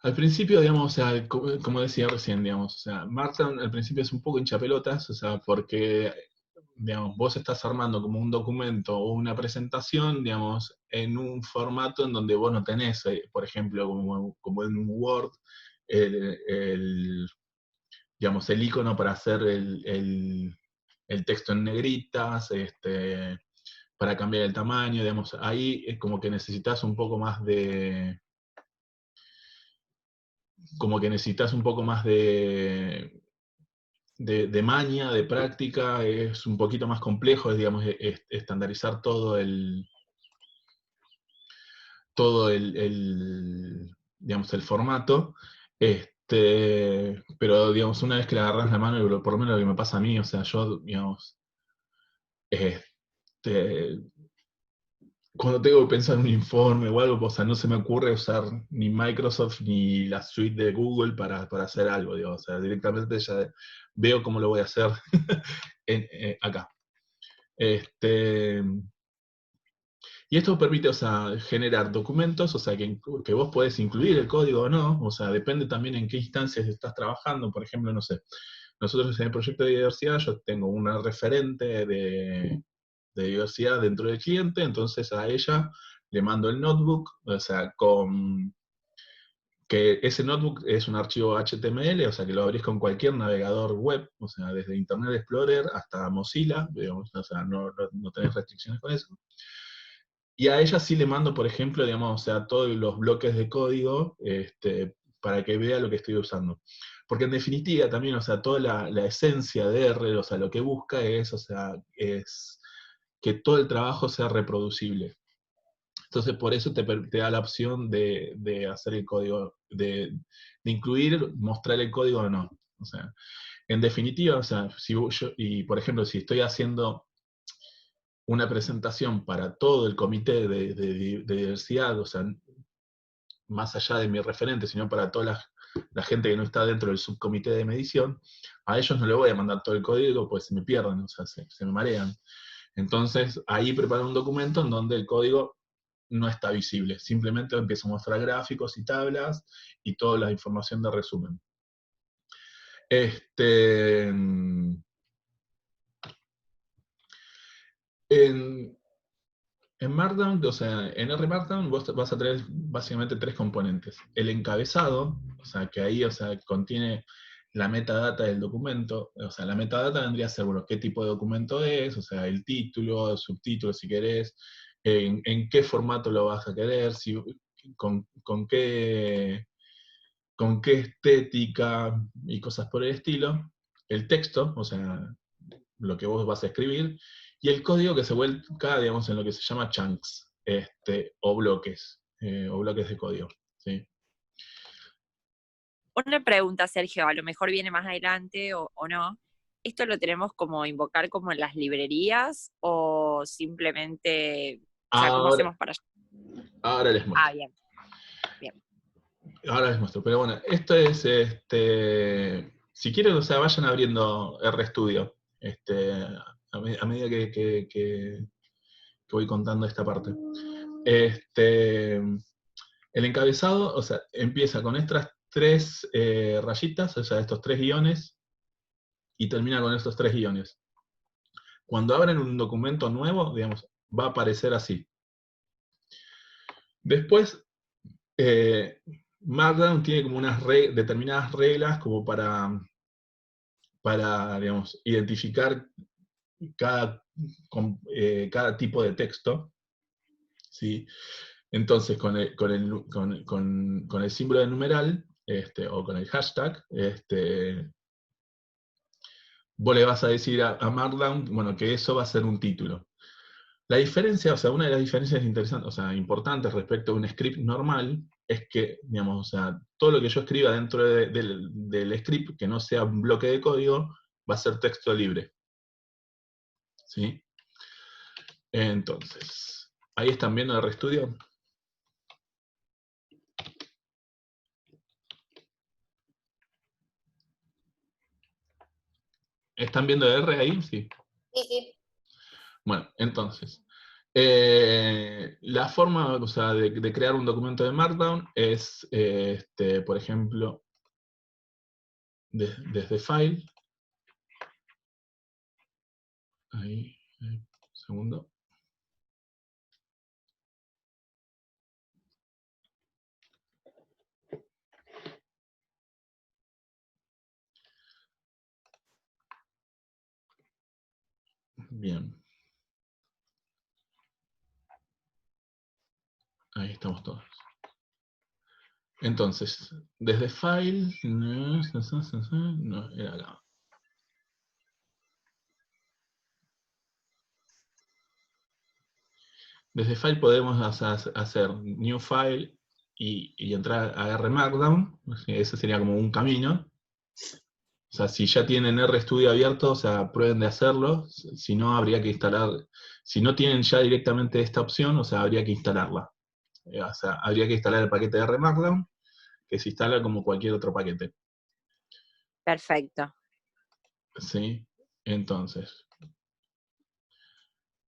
Al principio, digamos, o sea, como decía recién, digamos, o sea, Markdown al principio es un poco hinchapelotas, o sea, porque, digamos, vos estás armando como un documento o una presentación, digamos, en un formato en donde vos no tenés, por ejemplo, como en un Word, el, digamos, el icono para hacer el texto en negritas, para cambiar el tamaño, digamos, ahí es como que necesitas un poco más de maña, de práctica, es un poquito más complejo, es, digamos, estandarizar digamos, el formato, pero, digamos, una vez que le agarras la mano, por lo menos lo que me pasa a mí, o sea, yo, digamos, este, cuando tengo que pensar en un informe o algo, o sea, no se me ocurre usar ni Microsoft ni la suite de Google para hacer algo, digo, o sea, directamente ya veo cómo lo voy a hacer acá. Este, y esto permite, o sea, generar documentos, o sea, que vos podés incluir el código o no, o sea, depende también en qué instancias estás trabajando, por ejemplo, no sé, nosotros en el proyecto de diversidad yo tengo una referente de diversidad dentro del cliente, entonces a ella le mando el notebook, o sea, que ese notebook es un archivo HTML, o sea, que lo abrís con cualquier navegador web, o sea, desde Internet Explorer hasta Mozilla, digamos, o sea, no tenés restricciones con eso. Y a ella sí le mando, por ejemplo, digamos, o sea, todos los bloques de código para que vea lo que estoy usando. Porque en definitiva también, o sea, toda la esencia de R, o sea, lo que busca es, o sea, es que todo el trabajo sea reproducible. Entonces, por eso te da la opción de hacer el código, de incluir, mostrar el código o no. O sea, en definitiva, o sea, y por ejemplo, si estoy haciendo una presentación para todo el comité de diversidad, o sea, más allá de mi referente, sino para toda la gente que no está dentro del subcomité de medición, a ellos no les voy a mandar todo el código, pues se me pierden, o sea, se me marean. Entonces, ahí preparo un documento en donde el código no está visible, simplemente empiezo a mostrar gráficos y tablas y toda la información de resumen. En, En Markdown, o sea, en R Markdown vos vas a tener básicamente tres componentes. El encabezado, o sea, que ahí, o sea, contiene la metadata del documento. O sea, la metadata vendría a ser, bueno, qué tipo de documento es, o sea, el título, el subtítulo, si querés, en qué formato lo vas a querer, con qué estética y cosas por el estilo. El texto, o sea, lo que vos vas a escribir, y el código que se vuelca, digamos, en lo que se llama chunks, o bloques de código. ¿Sí? Una pregunta, Sergio, a lo mejor viene más adelante o no. ¿Esto lo tenemos como invocar como en las librerías o simplemente, o sea, cómo Ahora, hacemos para... ahora les muestro. Ah, bien, bien. Ahora les muestro. Pero bueno, esto es, si quieren, o sea, vayan abriendo RStudio, a medida que voy contando esta parte. El encabezado, o sea, empieza con estas tres rayitas, o sea, estos tres guiones, y termina con estos tres guiones. Cuando abren un documento nuevo, digamos, va a aparecer así. Después, Markdown tiene como unas determinadas reglas como digamos, identificar cada, cada tipo de texto, ¿sí? Entonces, con el símbolo de numeral, o con el hashtag, vos le vas a decir a Markdown, bueno, que eso va a ser un título. La diferencia, o sea, una de las diferencias interesantes, o sea, importantes respecto a un script normal, es que, digamos, o sea, todo lo que yo escriba dentro del script, que no sea un bloque de código, va a ser texto libre. ¿Sí? Entonces, ahí están viendo el RStudio. ¿Están viendo R ahí? Sí. Sí, sí. Bueno, entonces, La forma, o sea, de crear un documento de Markdown es, por ejemplo, desde File. Ahí, un segundo. Bien. Ahí estamos todos. Entonces, desde File, no, era acá. Desde File podemos hacer New File y entrar a R Markdown. Ese sería como un camino. O sea, si ya tienen RStudio abierto, o sea, prueben de hacerlo. Si no, habría que instalar. Si no tienen ya directamente esta opción, o sea, habría que instalarla. O sea, habría que instalar el paquete de R Markdown, que se instala como cualquier otro paquete. Perfecto. ¿Sí? Entonces,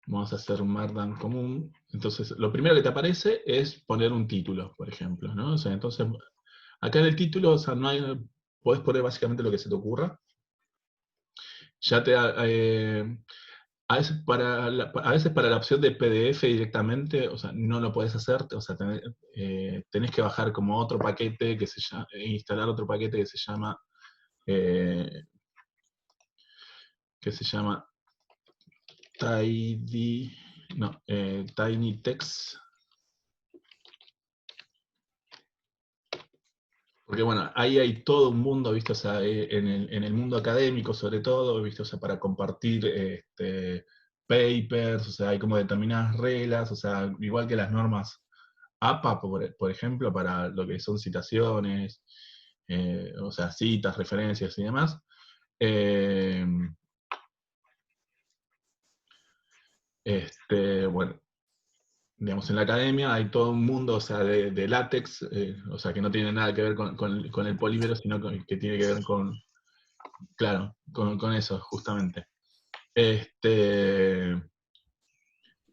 vamos a hacer un Markdown común. Entonces, lo primero que te aparece es poner un título, por ejemplo, ¿no? O sea, entonces, acá en el título, o sea, no hay, podés poner básicamente lo que se te ocurra. Ya te, a veces para la opción de PDF directamente, o sea, no lo podés hacer, o sea, tenés que bajar como otro paquete que se llama, instalar otro paquete eh, que se llama Tiny Text. Porque bueno, ahí hay todo un mundo, ¿viste? O sea, en el mundo académico sobre todo, ¿viste? O sea, para compartir papers, o sea, hay como determinadas reglas, o sea, igual que las normas APA, por ejemplo, para lo que son citaciones, o sea, citas, referencias y demás. Eh, bueno, digamos, en la academia hay todo un mundo, o sea, de látex, o sea, que no tiene nada que ver con el polímero, sino que tiene que ver claro, con eso, justamente. Que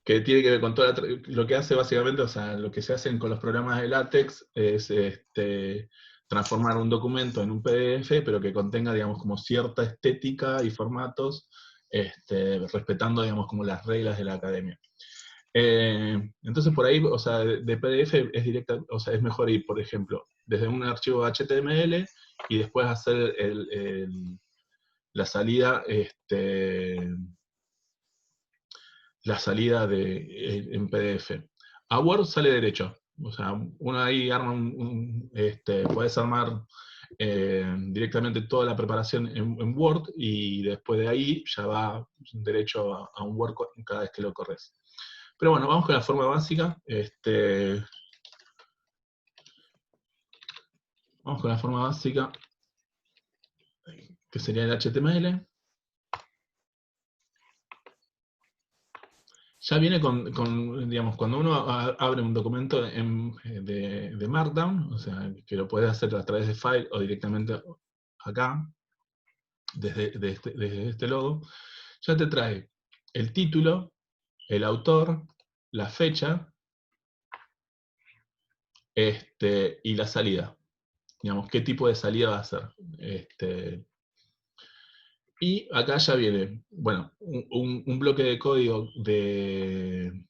tiene que ver con toda lo que hace básicamente, o sea, lo que se hacen con los programas de látex es transformar un documento en un PDF, pero que contenga, digamos, como cierta estética y formatos, respetando, digamos, como las reglas de la academia. Entonces por ahí, o sea, de PDF es directa, o sea, es mejor ir, por ejemplo, desde un archivo HTML y después hacer la salida, en PDF. A Word sale derecho. O sea, uno ahí arma puedes armar directamente toda la preparación en Word y después de ahí ya va derecho a un Word cada vez que lo corres. Pero bueno, vamos con la forma básica. Vamos con la forma básica, que sería el HTML. Ya viene digamos, cuando uno abre un documento de Markdown, o sea, que lo puede hacer a través de File o directamente acá, desde este logo, ya te trae el título, el autor, la fecha, y la salida. Digamos, qué tipo de salida va a ser. Y acá ya viene, bueno, un bloque de código de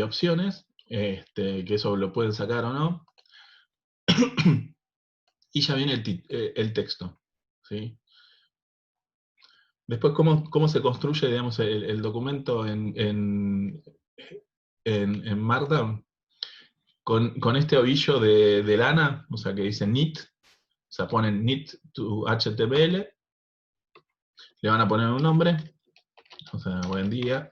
opciones, que eso lo pueden sacar o no. Y ya viene el texto. ¿Sí? Después, ¿cómo se construye, digamos, el documento en Markdown? Con este ovillo de lana, o sea, que dice knit, o sea, ponen knit to HTML, le van a poner un nombre, o sea, buen día.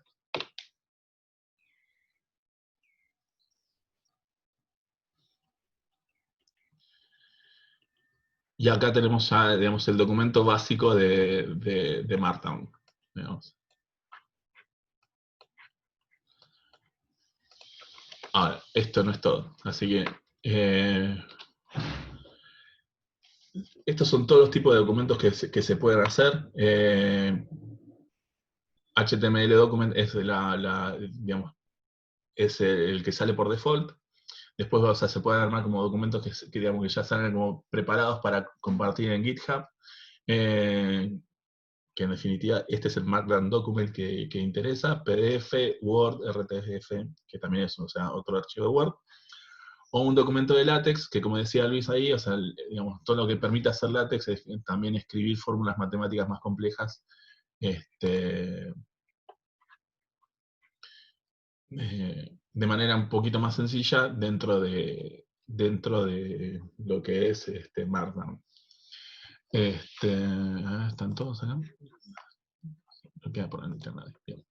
Y acá tenemos ya, digamos, el documento básico de Markdown. Digamos. Ahora, esto no es todo. Así que estos son todos los tipos de documentos que se pueden hacer. HTML document es digamos, es el que sale por default. Después, o sea, se pueden armar como documentos digamos, que ya salen como preparados para compartir en GitHub. Que en definitiva este es el Markdown document que interesa, PDF, Word, RTF, que también es, o sea, otro archivo de Word, o un documento de LaTeX, que como decía Luis ahí, o sea, digamos, todo lo que permite hacer LaTeX es también escribir fórmulas matemáticas más complejas, de manera un poquito más sencilla dentro de lo que es Markdown. ¿Están todos acá? Lo queda por internet. Bien.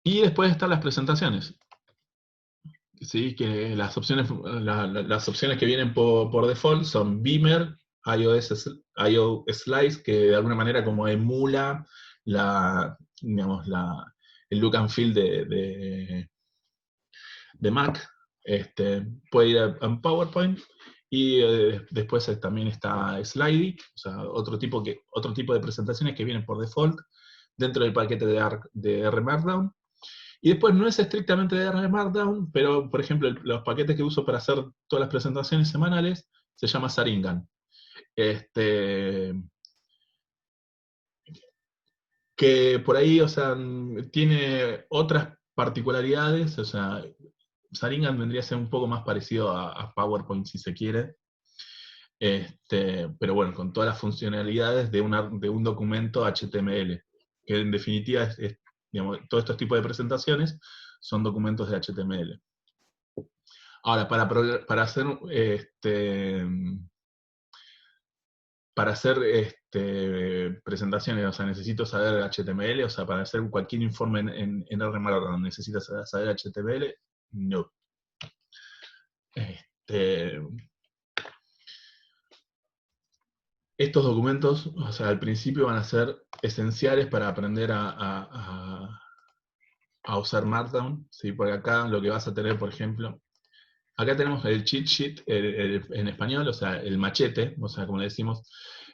Y después están las presentaciones. Sí, que las opciones que vienen por default son Beamer, IO Slice, que de alguna manera como emula digamos, el look and feel de Mac. Puede ir a PowerPoint. Y después también está Slidey, o sea, otro tipo de presentaciones que vienen por default dentro del paquete de R Markdown. Y después no es estrictamente de R Markdown, pero por ejemplo los paquetes que uso para hacer todas las presentaciones semanales se llama Saringan. Que por ahí, o sea, tiene otras particularidades, o sea, Saringan vendría a ser un poco más parecido a PowerPoint si se quiere, pero bueno, con todas las funcionalidades de un documento HTML, que en definitiva digamos, todos estos tipos de presentaciones son documentos de HTML. Ahora, para hacer presentaciones, o sea, necesito saber HTML, o sea, para hacer cualquier informe en R Markdown, ¿necesitas saber HTML? No. Estos documentos, o sea, al principio van a ser esenciales para aprender a usar Markdown, ¿sí? Porque acá lo que vas a tener, por ejemplo, acá tenemos el cheat sheet en español, o sea, el machete, o sea, como le decimos,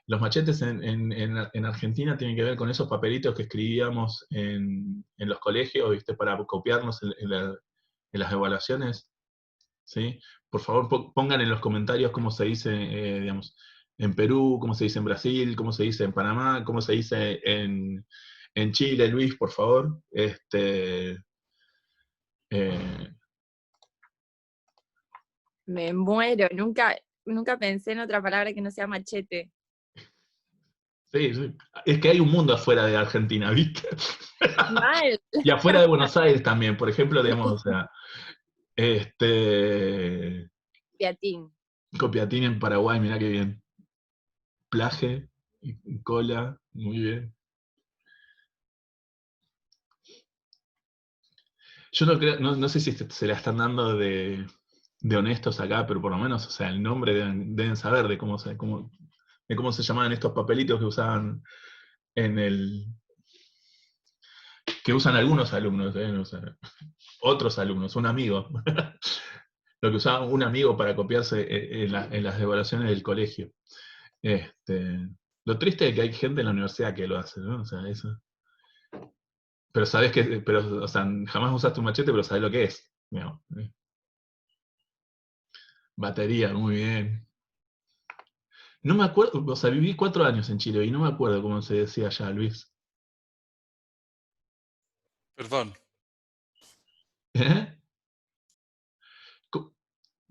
los machetes en Argentina tienen que ver con esos papelitos que escribíamos en los colegios, ¿viste? Para copiarnos en las evaluaciones, ¿sí? Por favor, pongan en los comentarios cómo se dice, digamos, en Perú, cómo se dice en Brasil, cómo se dice en Panamá, cómo se dice en Chile, Luis, por favor. Eh, Me muero, nunca pensé en otra palabra que no sea machete. sí, sí. Es que hay un mundo afuera de Argentina, ¿viste? Mal. Y afuera de Buenos Aires también, por ejemplo, digamos, o sea, Piatín. Copiatín en Paraguay, mirá qué bien. Plaje, cola, muy bien. Yo no creo, no sé si se la están dando de honestos acá, pero por lo menos, o sea, el nombre deben saber de cómo se llamaban estos papelitos que usaban que usan algunos alumnos, o sea, otros alumnos, un amigo. Lo que usaba un amigo para copiarse en las evaluaciones del colegio. Lo triste es que hay gente en la universidad que lo hace, ¿no? O sea, eso. Pero sabes o sea, jamás usaste un machete, pero sabes lo que es. Digamos. Batería, muy bien. No me acuerdo, o sea, viví 4 años en Chile y no me acuerdo cómo se decía allá, Luis. Perdón. ¿Eh?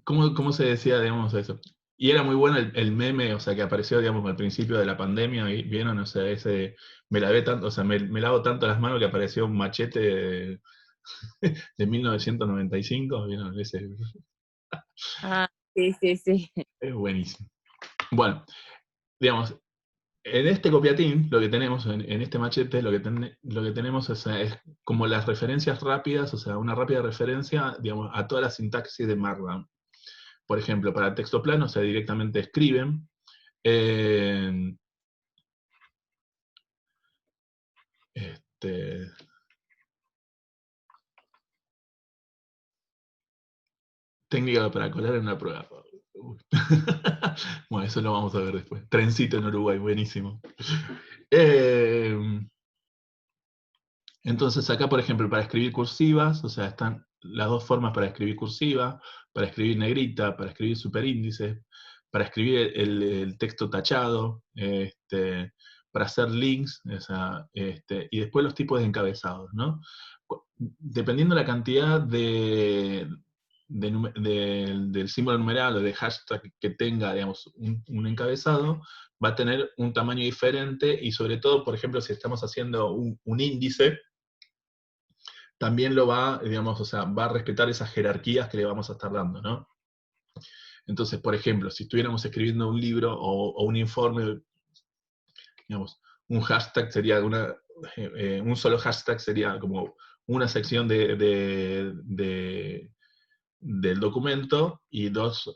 ¿Cómo se decía, digamos, eso? Y era muy bueno el meme, o sea, que apareció, digamos, al principio de la pandemia, ¿vieron? O sea, me lavé tanto, o sea, me lavo tanto las manos que apareció un machete de 1995, ¿vieron? Ah, sí, sí, sí. Es buenísimo. Bueno, digamos, en este copiatín, lo que tenemos, en este machete, lo que tenemos es como las referencias rápidas, o sea, una rápida referencia, digamos, a toda la sintaxis de Markdown. Por ejemplo, para texto plano, o sea, directamente escriben. Técnica para colar en una prueba. Bueno, eso lo vamos a ver después. Trencito en Uruguay, buenísimo. Entonces acá, por ejemplo, para escribir cursivas, o sea, están las dos formas para escribir cursiva, para escribir negrita, para escribir superíndice, para escribir el texto tachado, para hacer links, o sea, y después los tipos de encabezados, ¿no? Dependiendo de la cantidad del símbolo numeral o de hashtag que tenga, digamos, un encabezado, va a tener un tamaño diferente, y sobre todo, por ejemplo, si estamos haciendo un índice, también lo va, digamos, o sea, va a respetar esas jerarquías que le vamos a estar dando, ¿no? Entonces, por ejemplo, si estuviéramos escribiendo un libro o un informe, digamos, un hashtag sería un solo hashtag sería como una sección del documento, y dos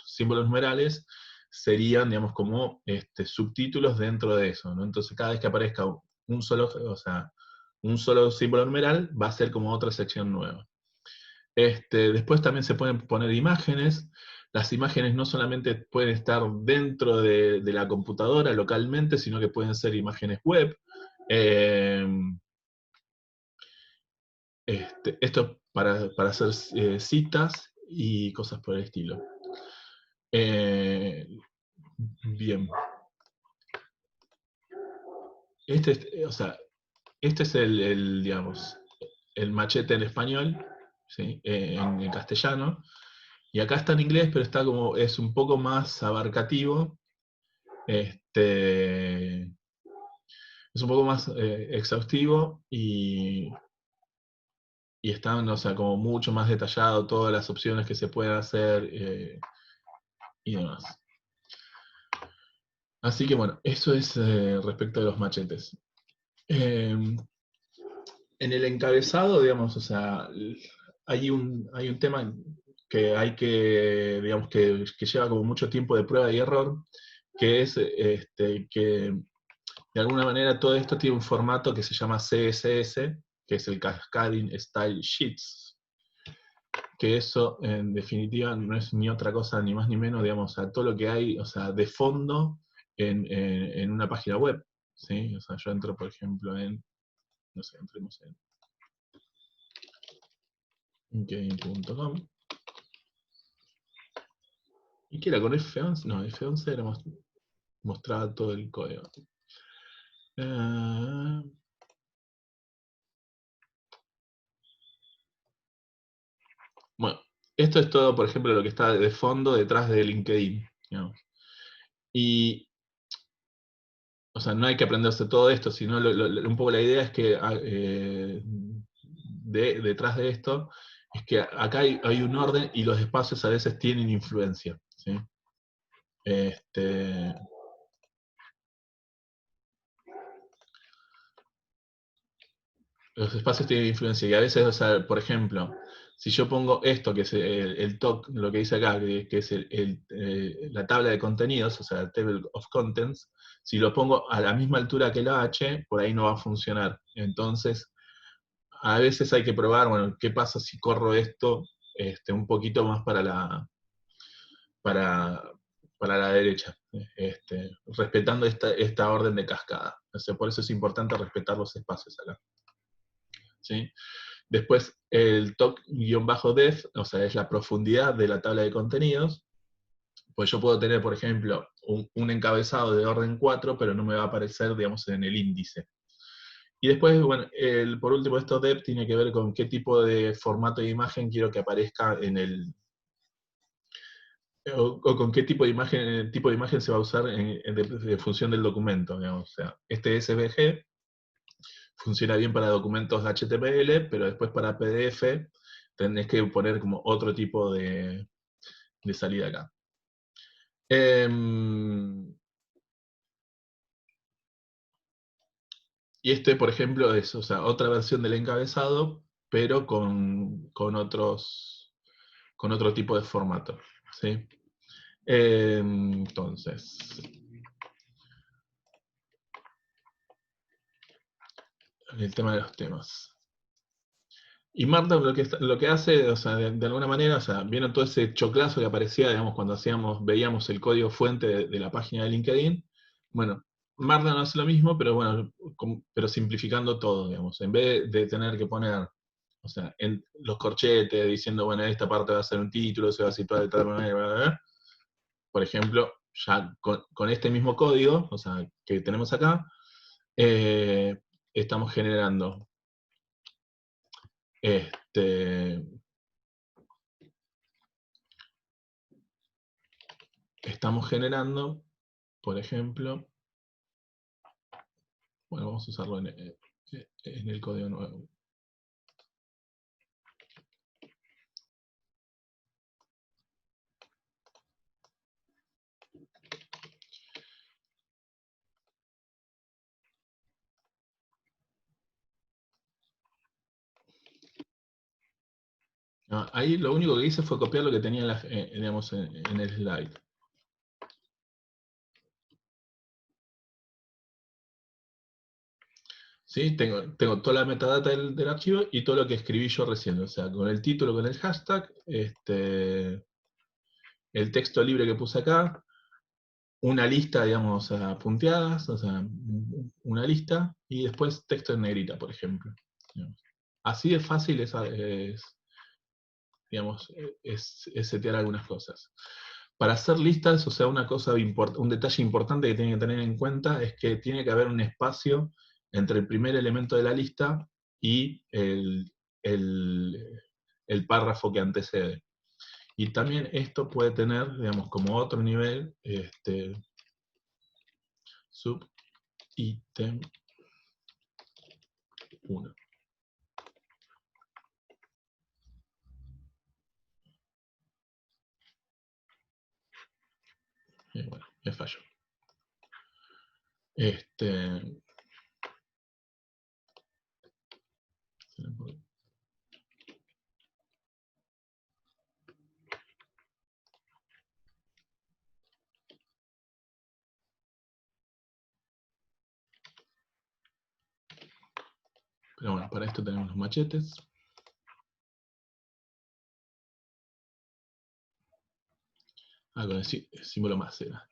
símbolos numerales serían, digamos, como subtítulos dentro de eso, ¿no? Entonces, cada vez que aparezca un solo, o sea, un solo símbolo numeral, va a ser como otra sección nueva. Después también se pueden poner imágenes. Las imágenes no solamente pueden estar dentro de la computadora localmente, sino que pueden ser imágenes web. Esto para hacer citas y cosas por el estilo. Bien. O sea, este es digamos, el machete en español, ¿sí? En castellano. Y acá está en inglés, pero es un poco más abarcativo. Es un poco más exhaustivo, y está, o sea, como mucho más detallado todas las opciones que se pueden hacer y demás. Así que bueno, eso es respecto de los machetes. En el encabezado, digamos, o sea, hay un tema digamos, que lleva como mucho tiempo de prueba y error, que es que de alguna manera todo esto tiene un formato que se llama CSS, que es el Cascading Style Sheets, que eso en definitiva no es ni otra cosa ni más ni menos, digamos, a todo lo que hay, o sea, de fondo en una página web, ¿sí? O sea, yo entro, por ejemplo, no sé, entremos en game.com, y que era con F11, no, F11 era mostraba todo el código. Bueno, esto es todo, por ejemplo, lo que está de fondo detrás de LinkedIn, digamos. Y, o sea, no hay que aprenderse todo esto, sino un poco la idea es que detrás de esto es que acá hay un orden, y los espacios a veces tienen influencia, ¿sí? Los espacios tienen influencia, y a veces, o sea, por ejemplo, si yo pongo esto, que es el TOC, lo que dice acá, que es la tabla de contenidos, o sea, Table of Contents, si lo pongo a la misma altura que la H, por ahí no va a funcionar. Entonces, a veces hay que probar, bueno, ¿qué pasa si corro esto un poquito más para la derecha? Respetando esta orden de cascada. O sea, por eso es importante respetar los espacios acá. ¿Sí? Después, el toc-def, o sea, es la profundidad de la tabla de contenidos. Pues yo puedo tener, por ejemplo, un encabezado de orden 4, pero no me va a aparecer, digamos, en el índice. Y después, bueno, por último, esto depth tiene que ver con qué tipo de formato de imagen quiero que aparezca o con qué tipo de imagen se va a usar en función del documento, digamos. O sea, este SVG funciona bien para documentos HTML, pero después para PDF tenés que poner como otro tipo de salida acá. Y por ejemplo, es, o sea, otra versión del encabezado, pero con otro tipo de formato, ¿sí? Entonces, el tema de los temas. Y Markdown lo que hace, o sea, de alguna manera, o sea, vieron todo ese choclazo que aparecía, digamos, cuando veíamos el código fuente de la página de LinkedIn. Bueno, Markdown hace lo mismo, pero bueno, pero simplificando todo, digamos. En vez de tener que poner, o sea, en los corchetes, diciendo, bueno, esta parte va a ser un título, se va a situar de tal manera, bla, bla, bla. Por ejemplo, ya con este mismo código, o sea, que tenemos acá, estamos generando por ejemplo, bueno, vamos a usarlo en el código nuevo. No, ahí lo único que hice fue copiar lo que tenía digamos, en el slide. ¿Sí? Tengo toda la metadata del archivo y todo lo que escribí yo recién. O sea, con el título, con el hashtag, el texto libre que puse acá, una lista, digamos, punteadas, o sea, una lista, y después texto en negrita, por ejemplo. Así de fácil digamos, es setear algunas cosas. Para hacer listas, o sea, un detalle importante que tienen que tener en cuenta es que tiene que haber un espacio entre el primer elemento de la lista y el párrafo que antecede. Y también esto puede tener, digamos, como otro nivel, subítem 1. Bueno, me falló. Pero bueno, para esto tenemos los machetes. Con el símbolo más era.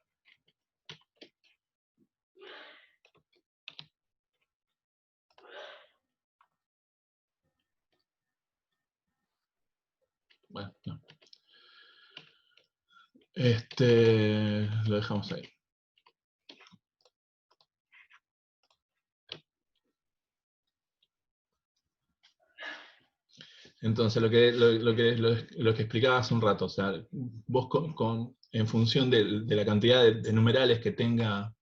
Bueno, no. Lo dejamos ahí. Entonces, lo que explicaba hace un rato, o sea, vos en función de la cantidad de numerales que tenga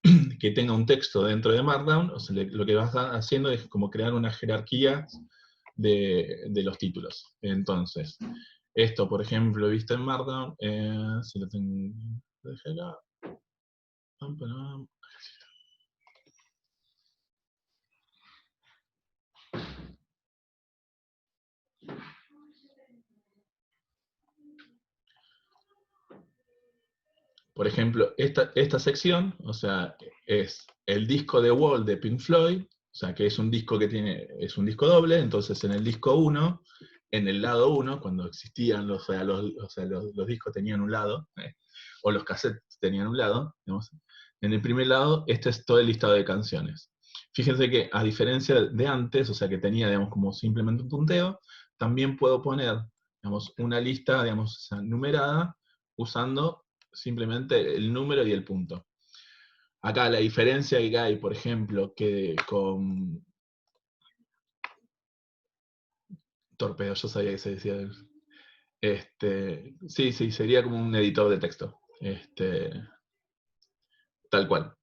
un texto dentro de Markdown, o sea, lo que vas haciendo es como crear una jerarquía de los títulos. Entonces, esto, por ejemplo, visto en Markdown, si lo tengo, por ejemplo, esta sección, o sea, es el disco de Wall de Pink Floyd, o sea, que es un disco es un disco doble, entonces en el disco 1, en el lado 1, cuando existían, los discos tenían un lado, o los cassettes tenían un lado, digamos, en el primer lado, este es todo el listado de canciones. Fíjense que a diferencia de antes, o sea, que tenía, digamos, como simplemente un punteo, también puedo poner, digamos, una lista, digamos, numerada, usando simplemente el número y el punto. Acá la diferencia que hay, por ejemplo, que con Torpedo, yo sabía que se decía. Sí, sería como un editor de texto. Tal cual.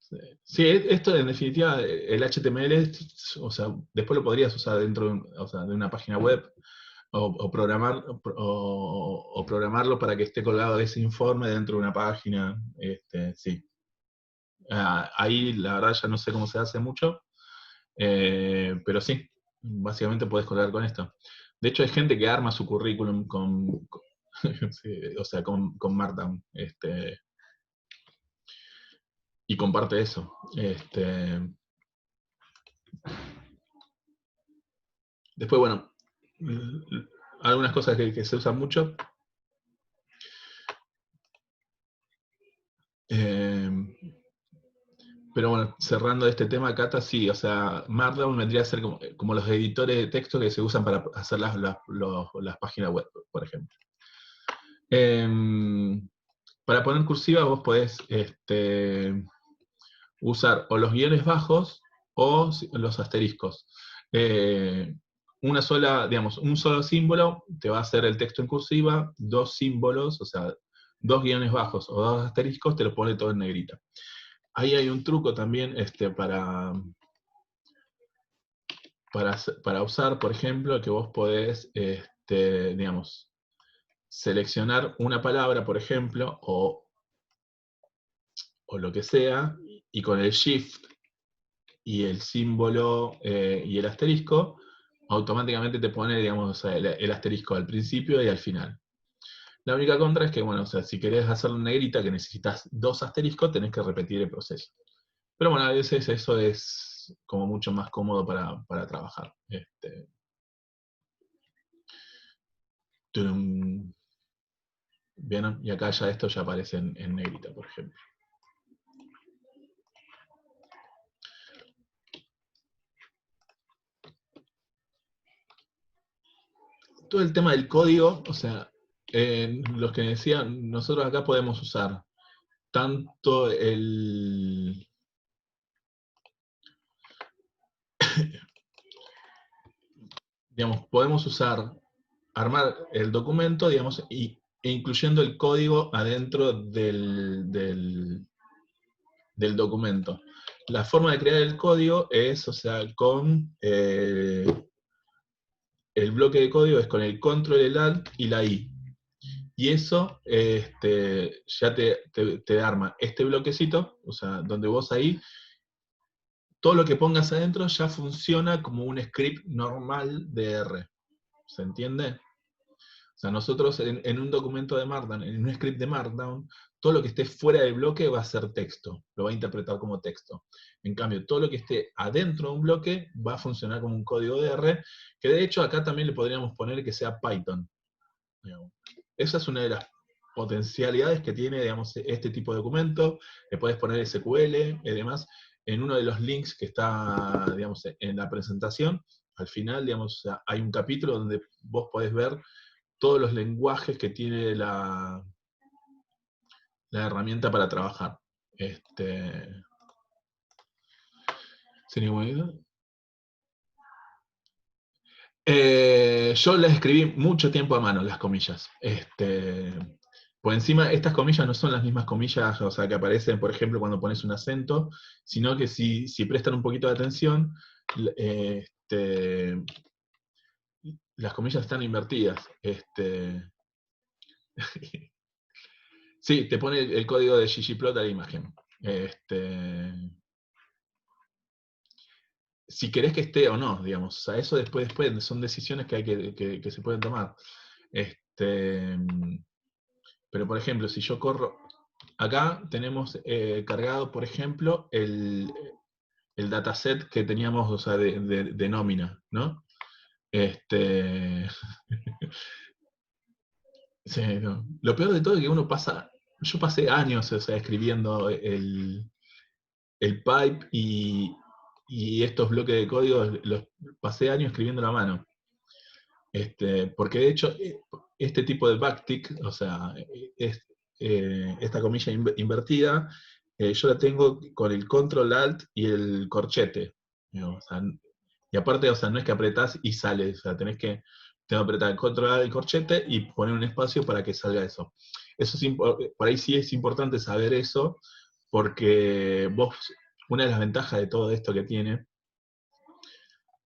Sí, esto en definitiva, el HTML, o sea, después lo podrías usar dentro de una página web o programarlo para que esté colgado ese informe dentro de una página. Sí. Ahí la verdad ya no sé cómo se hace mucho, pero sí, básicamente puedes colgar con esto. De hecho hay gente que arma su currículum sí, o sea, con Markdown, y comparte eso. Después, bueno, algunas cosas que se usan mucho. Pero bueno, cerrando este tema, Cata, sí, o sea, Markdown vendría a ser como los editores de texto que se usan para hacer las páginas web, por ejemplo. Para poner cursiva vos podés usar o los guiones bajos o los asteriscos. Un solo símbolo te va a hacer el texto en cursiva, 2 símbolos, o sea, 2 guiones bajos o 2 asteriscos, te lo pone todo en negrita. Ahí hay un truco también para usar, por ejemplo, que vos podés, seleccionar una palabra, por ejemplo, o lo que sea, y con el Shift y el símbolo y el asterisco, automáticamente te pone, digamos, el asterisco al principio y al final. La única contra es que, bueno, o sea, si querés hacerlo en negrita, que necesitas 2 asteriscos, tenés que repetir el proceso. Pero bueno, a veces eso es como mucho más cómodo para trabajar. ¿Vieron? Y acá ya esto ya aparece en negrita, por ejemplo. Todo el tema del código, o sea, los que decían, nosotros acá podemos usar tanto digamos, podemos armar el documento, digamos, e incluyendo el código adentro del documento. La forma de crear el código es, o sea, con el bloque de código es con el control, el alt y la i. Y eso ya te arma este bloquecito, o sea, donde vos ahí, todo lo que pongas adentro ya funciona como un script normal de R. ¿Se entiende? O sea, nosotros en un documento de Markdown, en un script de Markdown, todo lo que esté fuera del bloque va a ser texto, lo va a interpretar como texto. En cambio, todo lo que esté adentro de un bloque va a funcionar como un código de R, que de hecho acá también le podríamos poner que sea Python. Esa es una de las potencialidades que tiene, digamos, este tipo de documento. Le puedes poner SQL y demás. En uno de los links que está, digamos, en la presentación, al final, digamos, o sea, hay un capítulo donde vos podés ver todos los lenguajes que tiene la herramienta para trabajar. Yo las escribí mucho tiempo a mano, las comillas. Por encima, estas comillas no son las mismas comillas, o sea, que aparecen, por ejemplo, cuando pones un acento, sino que si prestan un poquito de atención, las comillas están invertidas. Sí, te pone el código de ggplot a la imagen. Si querés que esté o no, digamos. O sea, eso después son decisiones que, que se pueden tomar. Pero, por ejemplo, si yo corro... Acá tenemos cargado, por ejemplo, el dataset que teníamos, o sea, de nómina, ¿no? Sí, no. Lo peor de todo es que uno pasa... Yo pasé años, o sea, escribiendo el pipe y estos bloques de código los pasé años escribiendo a mano. Porque de hecho, este tipo de backtick, o sea, esta comilla invertida, yo la tengo con el control alt y el corchete. O sea, y aparte, o sea, no es que apretás y sale, o sea, tengo que apretar el control alt y el corchete y poner un espacio para que salga eso. Eso es por ahí sí es importante saber eso, porque una de las ventajas de todo esto que tiene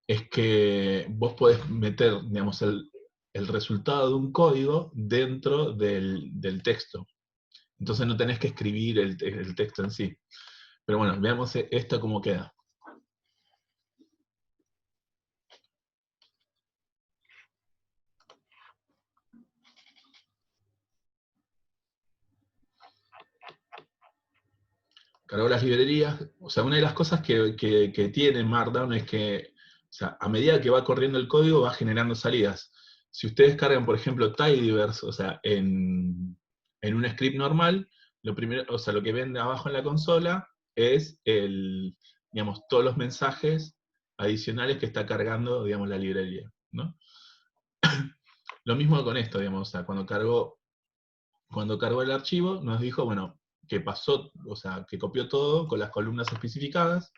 es que vos podés meter, digamos, el resultado de un código dentro del texto. Entonces no tenés que escribir el texto en sí. Pero bueno, veamos esto cómo queda. Cargó las librerías. O sea, una de las cosas que tiene Markdown es que, o sea, a medida que va corriendo el código va generando salidas. Si ustedes cargan, por ejemplo, tidyverse, o sea, en un script normal, lo primero, o sea, lo que ven abajo en la consola es digamos, todos los mensajes adicionales que está cargando, digamos, la librería, ¿no? Lo mismo con esto, digamos, o sea, cuando cargó el archivo, nos dijo, bueno, que pasó, o sea, que copió todo con las columnas especificadas.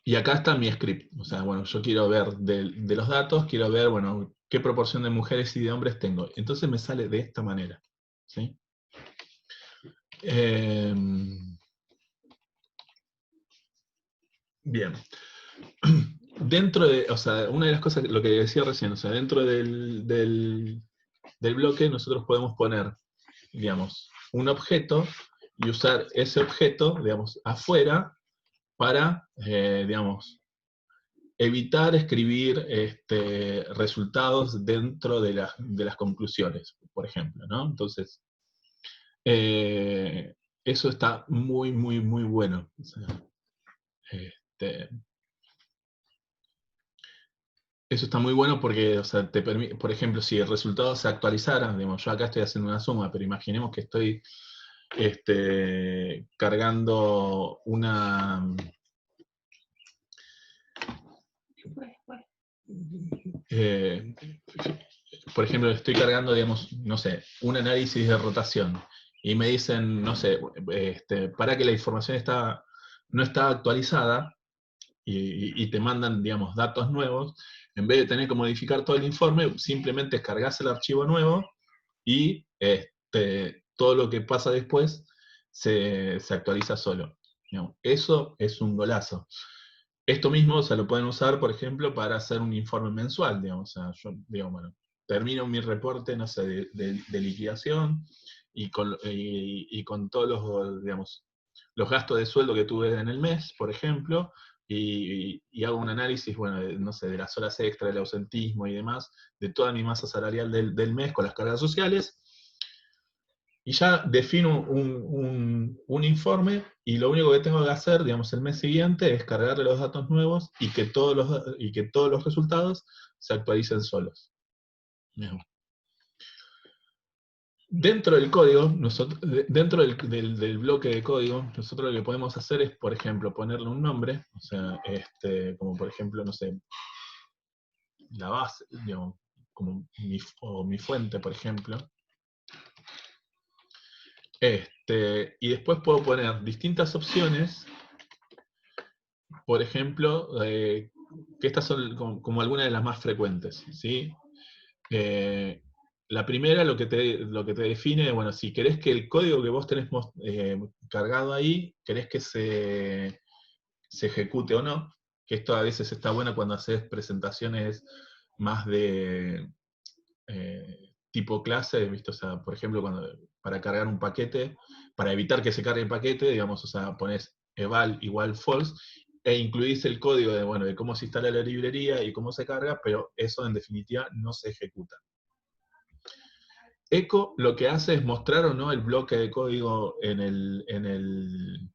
Y acá está mi script. O sea, bueno, yo quiero ver de los datos, quiero ver, bueno, qué proporción de mujeres y de hombres tengo. Entonces me sale de esta manera. ¿Sí? Bien. Dentro de, o sea, una de las cosas, lo que decía recién, o sea, dentro del bloque nosotros podemos poner, digamos, un objeto y usar ese objeto, digamos, afuera para, digamos, evitar escribir resultados dentro de las conclusiones, por ejemplo, ¿no? Entonces, eso está muy, muy, muy bueno. O sea, eso está muy bueno porque, o sea, te permite, por ejemplo, si el resultado se actualizara, digamos, yo acá estoy haciendo una suma, pero imaginemos que estoy cargando una... por ejemplo, estoy cargando, digamos, no sé, un análisis de rotación, y me dicen, no sé, para que la información no está actualizada, y te mandan, digamos, datos nuevos, en vez de tener que modificar todo el informe, simplemente descargas el archivo nuevo, y todo lo que pasa después se actualiza solo. Digamos, eso es un golazo. Esto mismo se lo pueden usar, por ejemplo, para hacer un informe mensual, digamos. O sea, yo digo, bueno, termino mi reporte, no sé, de liquidación, y con todos los, digamos, los gastos de sueldo que tuve en el mes, por ejemplo, y hago un análisis, bueno, no sé, de las horas extra, del ausentismo y demás, de toda mi masa salarial del mes con las cargas sociales, y ya defino un informe, y lo único que tengo que hacer, digamos, el mes siguiente es cargarle los datos nuevos y que todos los resultados se actualicen solos. Digamos. Dentro del código, dentro del bloque de código, nosotros lo que podemos hacer es, por ejemplo, ponerle un nombre, o sea, como por ejemplo, no sé, la base, digamos, como mi fuente, por ejemplo. Y después puedo poner distintas opciones, por ejemplo, que estas son como algunas de las más frecuentes, ¿sí? La primera, lo que te define, bueno, si querés que el código que vos tenés cargado ahí, querés que se ejecute o no, que esto a veces está bueno cuando haces presentaciones más de tipo clase, ¿viste? O sea, por ejemplo, para cargar un paquete, para evitar que se cargue el paquete, digamos, o sea, pones eval igual false, e incluís el código de cómo se instala la librería y cómo se carga, pero eso en definitiva no se ejecuta. Echo lo que hace es mostrar o no el bloque de código en el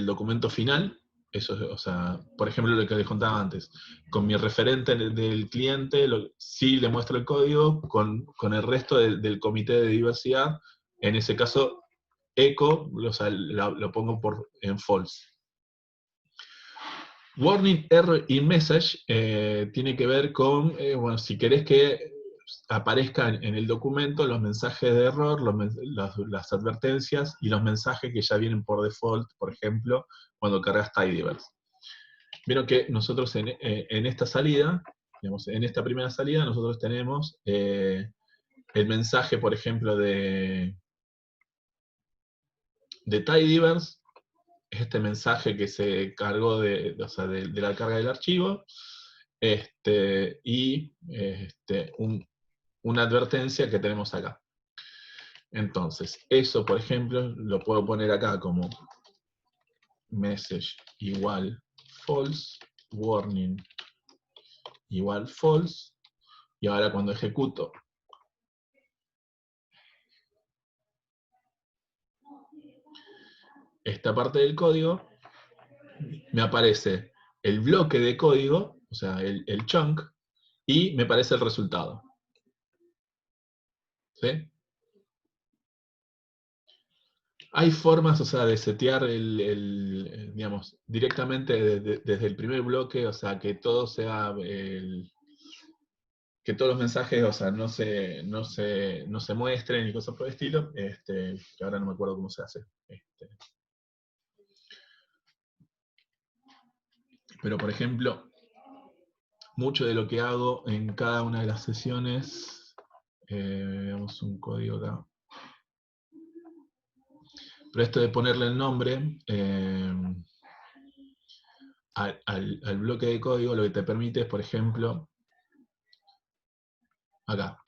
documento final. Eso, o sea, por ejemplo, lo que les contaba antes, con mi referente del cliente, sí le muestro el código, con el resto del comité de diversidad, en ese caso, echo, o sea, lo pongo en false. Warning, error y message tiene que ver con, bueno, si querés que aparezcan en el documento los mensajes de error, las advertencias y los mensajes que ya vienen por default, por ejemplo, cuando cargas tidyverse. Vieron que nosotros en esta salida, digamos, en esta primera salida, nosotros tenemos el mensaje, por ejemplo, de tidyverse, este mensaje que se cargó de la carga del archivo, y una advertencia que tenemos acá. Entonces, eso, por ejemplo, lo puedo poner acá como message igual false, warning igual false, y ahora cuando ejecuto esta parte del código, me aparece el bloque de código, o sea, el chunk, y me aparece el resultado. ¿Sí? Hay formas, o sea, de setear digamos, directamente desde el primer bloque, o sea, que todo sea que todos los mensajes, o sea, no se muestren y cosas por el estilo, que ahora no me acuerdo cómo se hace. Pero, por ejemplo, mucho de lo que hago en cada una de las sesiones, veamos un código acá. Pero esto de ponerle el nombre al bloque de código, lo que te permite es, por ejemplo, acá,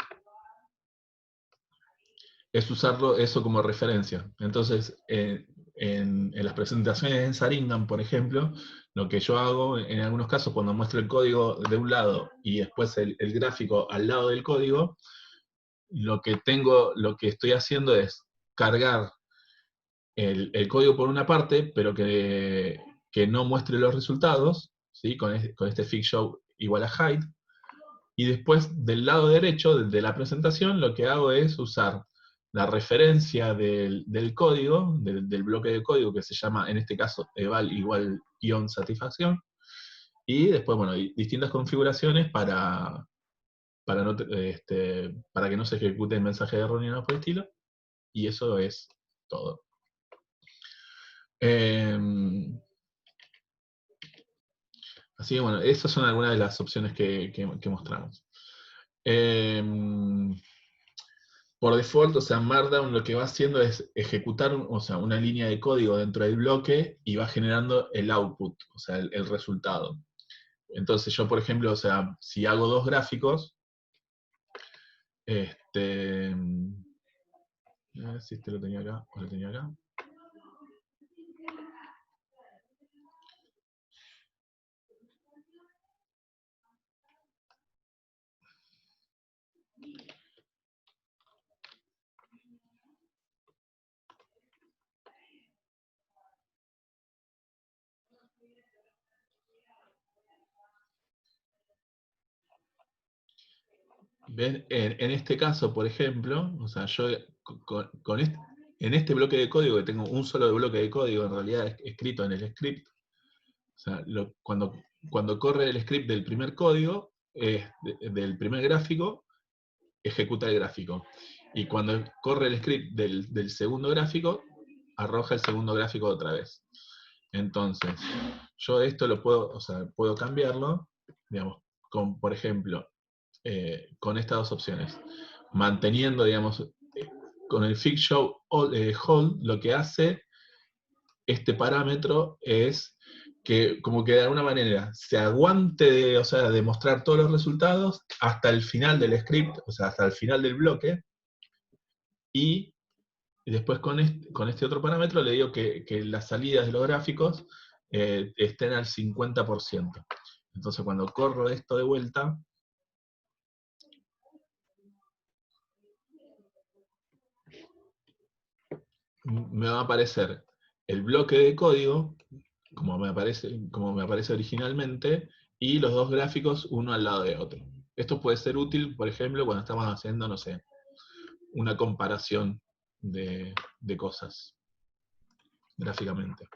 es usarlo eso como referencia. Entonces, en las presentaciones en Saringan, por ejemplo, lo que yo hago, en algunos casos, cuando muestro el código de un lado y después el gráfico al lado del código, lo que estoy haciendo es cargar el código por una parte, pero que no muestre los resultados, ¿sí? Con este fig show igual a hide. Y después, del lado derecho de la presentación, lo que hago es usar la referencia del código, del bloque de código que se llama, en este caso, eval igual guión satisfacción, y después, bueno, distintas configuraciones para que no se ejecute el mensaje de error ni nada por el estilo, y eso es todo. Así que bueno, esas son algunas de las opciones que mostramos. Por default, o sea, Markdown lo que va haciendo es ejecutar, o sea, una línea de código dentro del bloque y va generando el output, o sea, el resultado. Entonces yo, por ejemplo, o sea, si hago dos gráficos, a ver si este lo tenía acá o lo tenía acá. ¿Ven? En este caso, por ejemplo, o sea, yo en este bloque de código, que tengo un solo bloque de código en realidad escrito en el script, o sea, cuando corre el script del primer código, del primer gráfico, ejecuta el gráfico. Y cuando corre el script del segundo gráfico, arroja el segundo gráfico otra vez. Entonces, yo esto lo puedo, o sea, puedo cambiarlo, digamos, por ejemplo, con estas dos opciones. Manteniendo, digamos, con el fig show hold, lo que hace este parámetro es que, como que de alguna manera, se aguante o sea, de mostrar todos los resultados hasta el final del script, o sea, hasta el final del bloque, y después con este otro parámetro le digo que las salidas de los gráficos estén al 50%. Entonces cuando corro esto de vuelta, me va a aparecer el bloque de código, como me aparece originalmente, y los dos gráficos uno al lado de otro. Esto puede ser útil, por ejemplo, cuando estamos haciendo, no sé, una comparación de cosas gráficamente.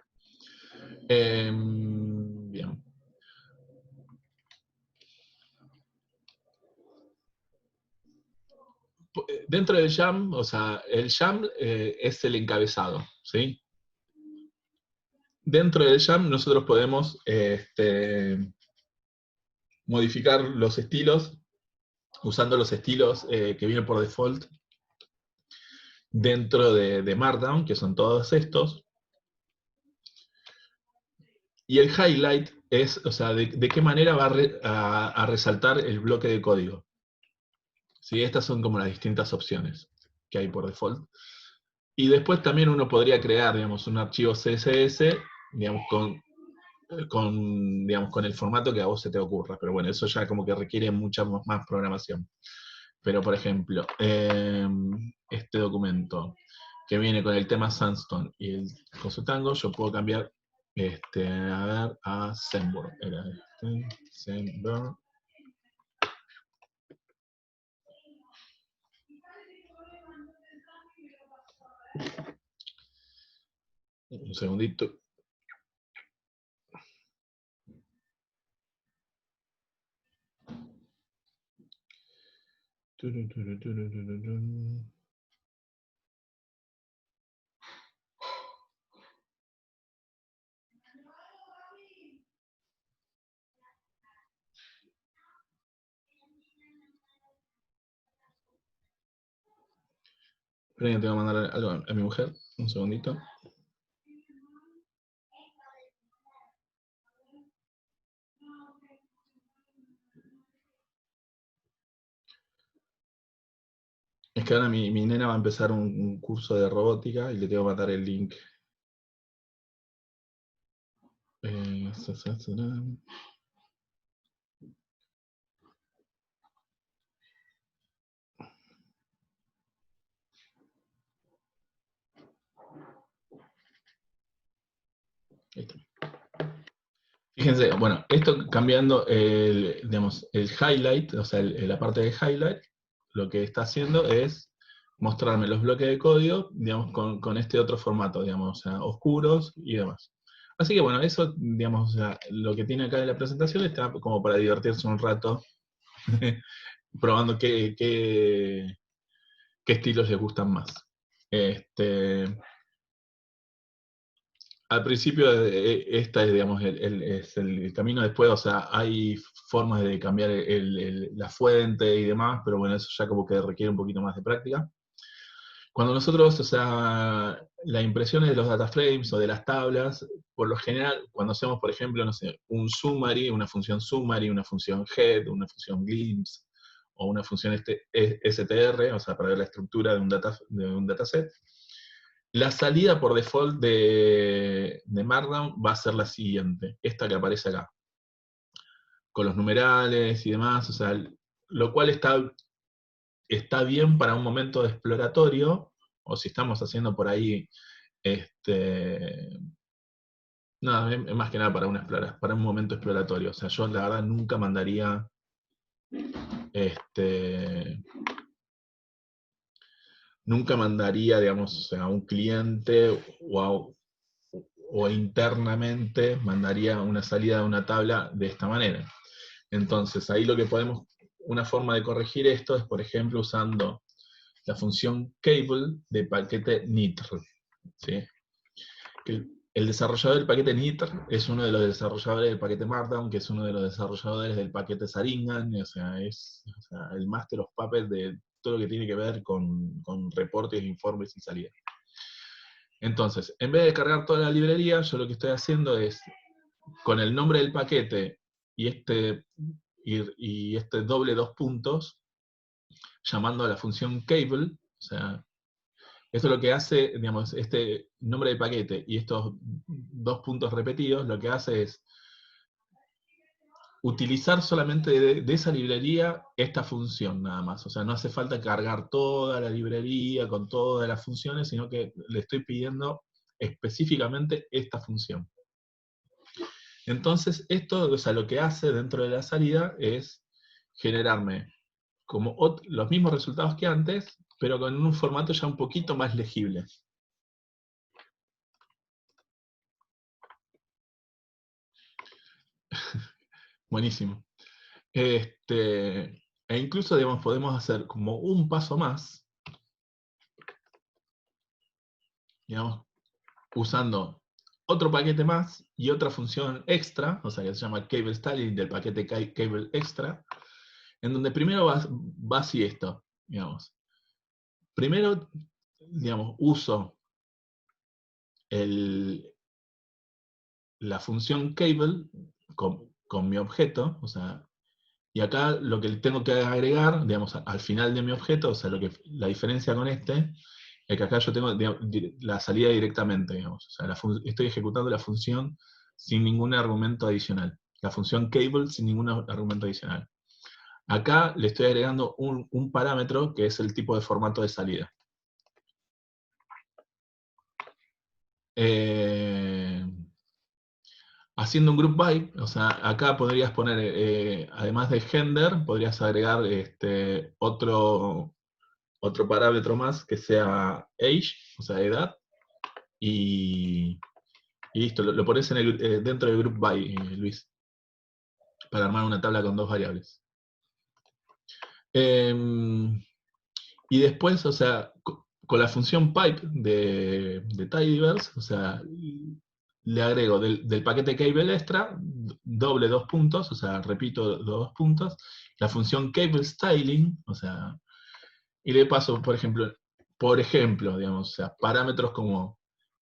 Bien. Dentro del YAML, o sea, el YAML es el encabezado, ¿sí? Dentro del YAML nosotros podemos modificar los estilos usando los estilos que vienen por default dentro de Markdown, que son todos estos. Y el highlight es, o sea, de qué manera va a resaltar el bloque de código. ¿Sí? Estas son como las distintas opciones que hay por default. Y después también uno podría crear, digamos, un archivo CSS, digamos, con el formato que a vos se te ocurra. Pero bueno, eso ya como que requiere mucha más programación. Pero, por ejemplo, este documento que viene con el tema Sandstone y el Cosotango, yo puedo cambiar a ver, a Zenboard. Era Zenboard. Un segundito. Esperen que tengo que mandar algo a mi mujer. Un segundito. Es que ahora mi nena va a empezar un curso de robótica y le tengo que mandar el link. Ahí está. Fíjense, bueno, esto cambiando digamos, el highlight, o sea, la parte de highlight, lo que está haciendo es mostrarme los bloques de código, digamos, con este otro formato, digamos, o sea, oscuros y demás. Así que bueno, eso, digamos, o sea, lo que tiene acá en la presentación está como para divertirse un rato, probando qué estilos les gustan más. Al principio, esta es, digamos, es el camino. Después, o sea, hay formas de cambiar la fuente y demás, pero bueno, eso ya como que requiere un poquito más de práctica. Cuando nosotros, o sea, las impresiones de los data frames o de las tablas, por lo general, cuando hacemos, por ejemplo, no sé, un summary, una función head, una función glimpse, o una función str, o sea, para ver la estructura de un dataset, la salida por default de Markdown va a ser la siguiente, esta que aparece acá, con los numerales y demás, o sea, lo cual está bien para un momento exploratorio, o si estamos haciendo por ahí, nada, es más que nada para un momento exploratorio. O sea, yo la verdad nunca mandaría digamos, a un cliente o internamente mandaría una salida de una tabla de esta manera. Entonces, ahí una forma de corregir esto es, por ejemplo, usando la función cable de paquete nitr. ¿Sí? El desarrollador del paquete nitr es uno de los desarrolladores del paquete Markdown, que es uno de los desarrolladores del paquete Saringan, o sea, es el master of puppets de todo lo que tiene que ver con reportes, informes y salidas. Entonces, en vez de cargar toda la librería, yo lo que estoy haciendo es, con el nombre del paquete y este doble dos puntos, llamando a la función cable, o sea, esto lo que hace, digamos, este nombre del paquete y estos dos puntos repetidos, lo que hace es utilizar solamente de esa librería esta función nada más. O sea, no hace falta cargar toda la librería con todas las funciones, sino que le estoy pidiendo específicamente esta función. Entonces, esto, o sea, lo que hace dentro de la salida es generarme como los mismos resultados que antes, pero con un formato ya un poquito más legible. Buenísimo. E incluso, digamos, podemos hacer como un paso más, digamos, usando otro paquete más y otra función extra, o sea, que se llama cable styling del paquete cable extra, en donde primero va así esto, digamos. Primero, digamos, uso la función cable con mi objeto, o sea, y acá lo que tengo que agregar, digamos, al final de mi objeto, o sea, la diferencia con este, es que acá yo tengo, digamos, la salida directamente, digamos, o sea, estoy ejecutando la función sin ningún argumento adicional. La función cable sin ningún argumento adicional. Acá le estoy agregando un parámetro que es el tipo de formato de salida. Haciendo un group by, o sea, acá podrías poner, además de gender, podrías agregar otro parámetro más que sea age, o sea, edad. y listo, lo pones dentro del group by, Luis, para armar una tabla con 2 variables. Y después, o sea, con la función pipe de tidyverse, o sea, le agrego del paquete cable extra, doble 2 puntos, o sea, repito 2 puntos, la función cable styling, o sea, y le paso, por ejemplo, digamos, o sea, parámetros como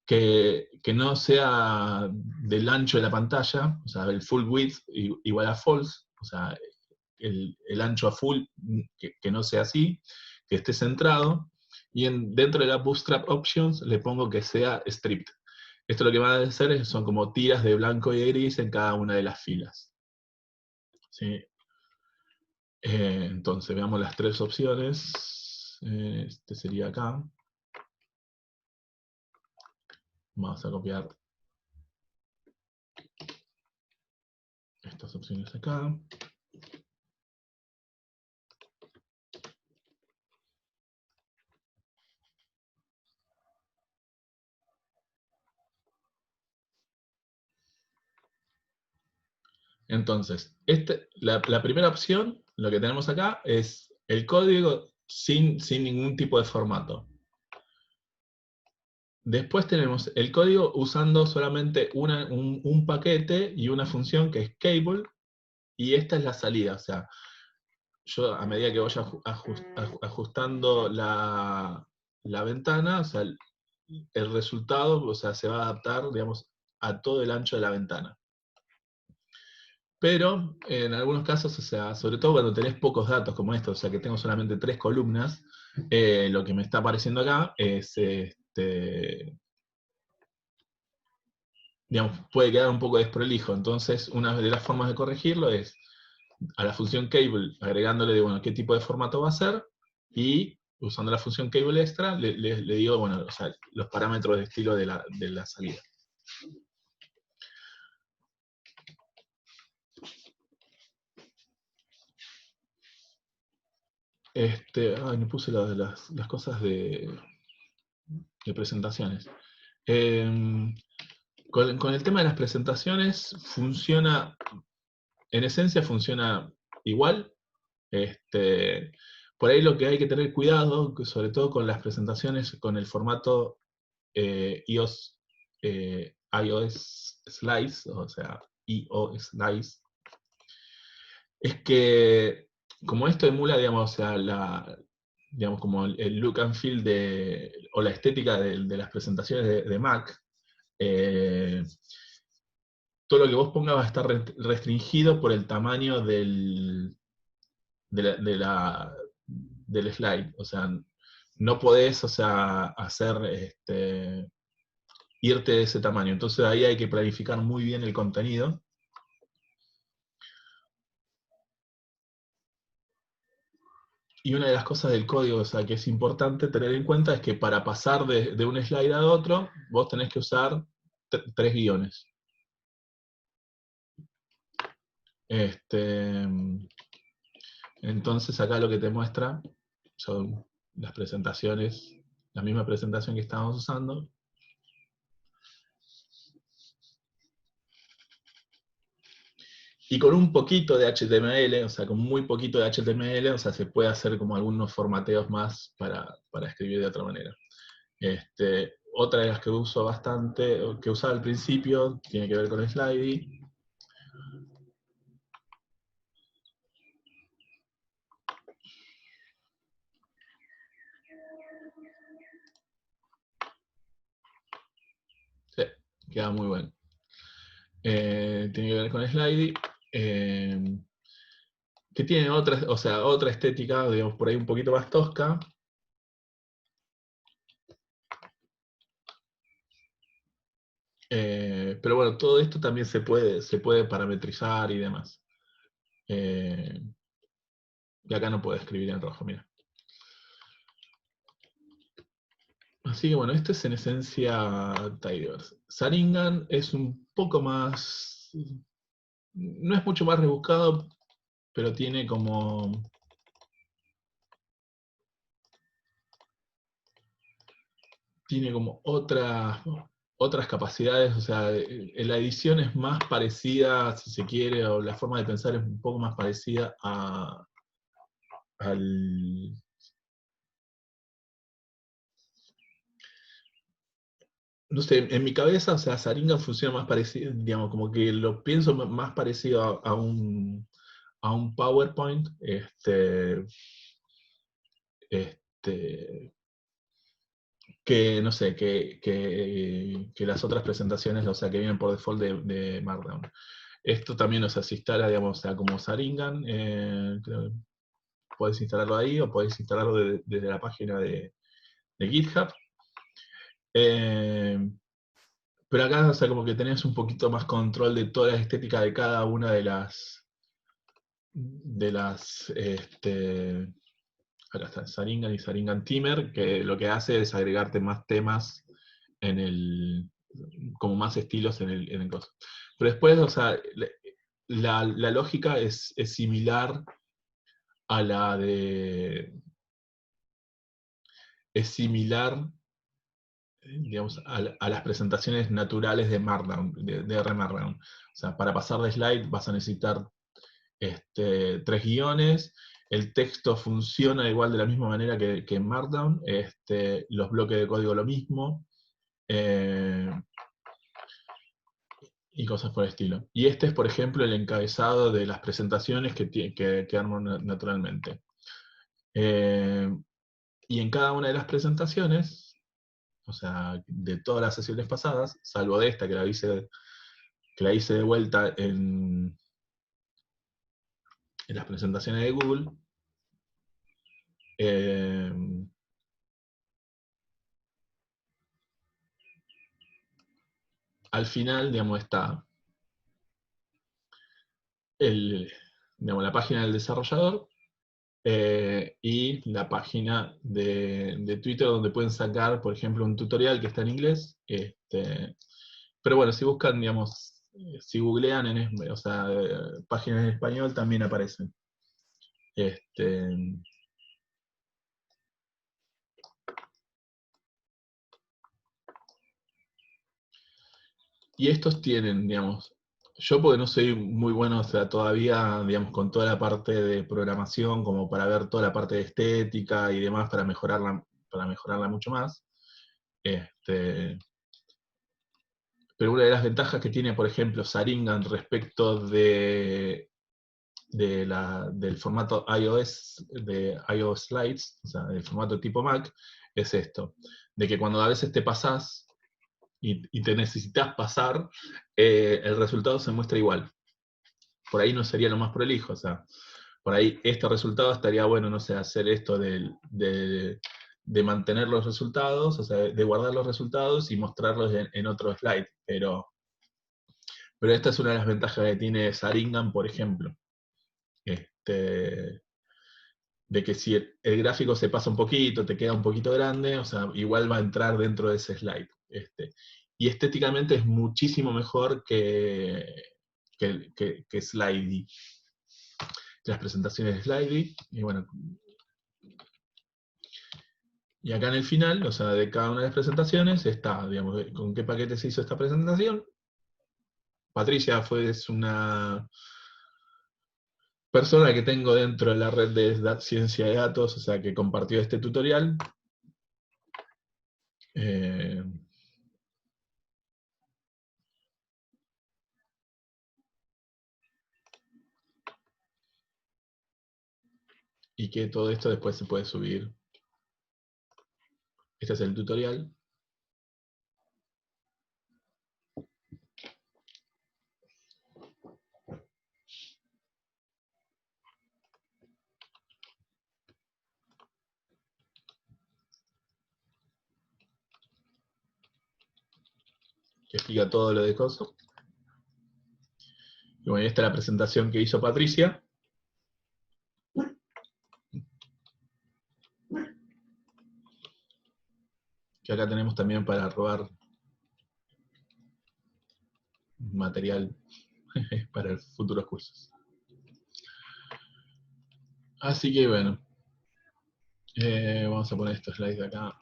que no sea del ancho de la pantalla, o sea, el full width igual a false, o sea, el ancho a full, que no sea así, que esté centrado, y dentro de la Bootstrap Options le pongo que sea stripped. Esto lo que va a hacer son como tiras de blanco y gris en cada una de las filas. ¿Sí? Entonces, veamos las 3 opciones. Este sería acá. Vamos a copiar estas opciones acá. Entonces, la primera opción, lo que tenemos acá, es el código sin ningún tipo de formato. Después tenemos el código usando solamente un paquete y una función que es cable, y esta es la salida. O sea, yo a medida que voy ajustando la ventana, o sea, el resultado, o sea, se va a adaptar, digamos, a todo el ancho de la ventana. Pero en algunos casos, o sea, sobre todo cuando tenés pocos datos como estos, o sea, que tengo solamente 3 columnas, lo que me está apareciendo acá es, digamos, puede quedar un poco desprolijo. Entonces, una de las formas de corregirlo es a la función cable agregándole, bueno, qué tipo de formato va a ser, y usando la función cable extra le digo, bueno, o sea, los parámetros de estilo de la salida. Me puse las cosas de presentaciones. Con el tema de las presentaciones, en esencia funciona igual. Por ahí lo que hay que tener cuidado, sobre todo con las presentaciones con el formato iOS Slice, o sea, IO Slice, es que como esto emula, digamos, o sea, digamos, como el look and feel o la estética de las presentaciones de Mac, todo lo que vos pongas va a estar restringido por el tamaño del slide. O sea, no podés, o sea, irte de ese tamaño. Entonces ahí hay que planificar muy bien el contenido. Y una de las cosas del código, o sea, que es importante tener en cuenta es que para pasar de un slide a otro, vos tenés que usar 3 guiones. Entonces acá lo que te muestra son las presentaciones, la misma presentación que estábamos usando. Y con un poquito de HTML, o sea, con muy poquito de HTML, o sea, se puede hacer como algunos formateos más para escribir de otra manera. Otra de las que uso bastante, que usaba al principio, tiene que ver con Slidey. Sí, queda muy bueno. Tiene que ver con Slidey. Que tiene otra estética, digamos, por ahí un poquito más tosca. Pero bueno, todo esto también se puede parametrizar y demás. Y acá no puedo escribir en rojo, mira. Así que bueno, esto es en esencia Tidyverse. Saringan es un poco más... No es mucho más rebuscado, pero tiene como... tiene como otras capacidades, o sea, la edición es más parecida, si se quiere, o la forma de pensar es un poco más parecida al... No sé, en mi cabeza, o sea, Sharingan funciona más parecido, digamos, como que lo pienso más parecido a un PowerPoint, este, que, no sé, que las otras presentaciones, o sea, que vienen por default de Markdown. Esto también, o sea, se instala, digamos, o sea, como Sharingan, creo que podés instalarlo ahí o podés instalarlo desde la página de GitHub. Eh, pero acá, o sea, como que tenés un poquito más control de toda la estética de cada una acá está, Sharingan y Sharingan Timer, que lo que hace es agregarte más temas en el, como más estilos en el coso. Pero después, o sea, la lógica es similar a la de, es similar, digamos, a las presentaciones naturales de Markdown, de R Markdown. O sea, para pasar de slide vas a necesitar 3 guiones, el texto funciona igual de la misma manera que en Markdown, los bloques de código lo mismo, y cosas por el estilo. Y este es, por ejemplo, el encabezado de las presentaciones que armo naturalmente. Y en cada una de las presentaciones, o sea, de todas las sesiones pasadas, salvo de esta que la hice de vuelta en las presentaciones de Google, al final, digamos, está digamos, la página del desarrollador y la página de Twitter donde pueden sacar, por ejemplo, un tutorial que está en inglés. Pero bueno, si buscan, digamos, si googlean, o sea, páginas en español también aparecen. Y estos tienen, digamos, yo porque no soy muy bueno, o sea, todavía, digamos, con toda la parte de programación, como para ver toda la parte de estética y demás, para mejorarla mucho más. Pero una de las ventajas que tiene, por ejemplo, Sharingan respecto del formato iOS, de iOS Slides, o sea, del formato tipo Mac, es esto, de que cuando a veces te pasás y te necesitas pasar, el resultado se muestra igual. Por ahí no sería lo más prolijo, o sea, por ahí este resultado estaría bueno, no sé, hacer esto de mantener los resultados, o sea, de guardar los resultados y mostrarlos en otro slide, pero esta es una de las ventajas que tiene Sharingan, por ejemplo. De que si el gráfico se pasa un poquito, te queda un poquito grande, o sea, igual va a entrar dentro de ese slide. Y estéticamente es muchísimo mejor que Slidey, que las presentaciones de Slidey. Y bueno, y acá en el final, o sea, de cada una de las presentaciones está, digamos, con qué paquete se hizo esta presentación. Patricia es una persona que tengo dentro de la red de ciencia de datos, o sea, que compartió este tutorial. Y que todo esto después se puede subir. Este es el tutorial. Que explica todo lo de coso. Y bueno, esta es la presentación que hizo Patricia. Que acá tenemos también para robar material para futuros cursos. Así que bueno, vamos a poner estos slides de acá.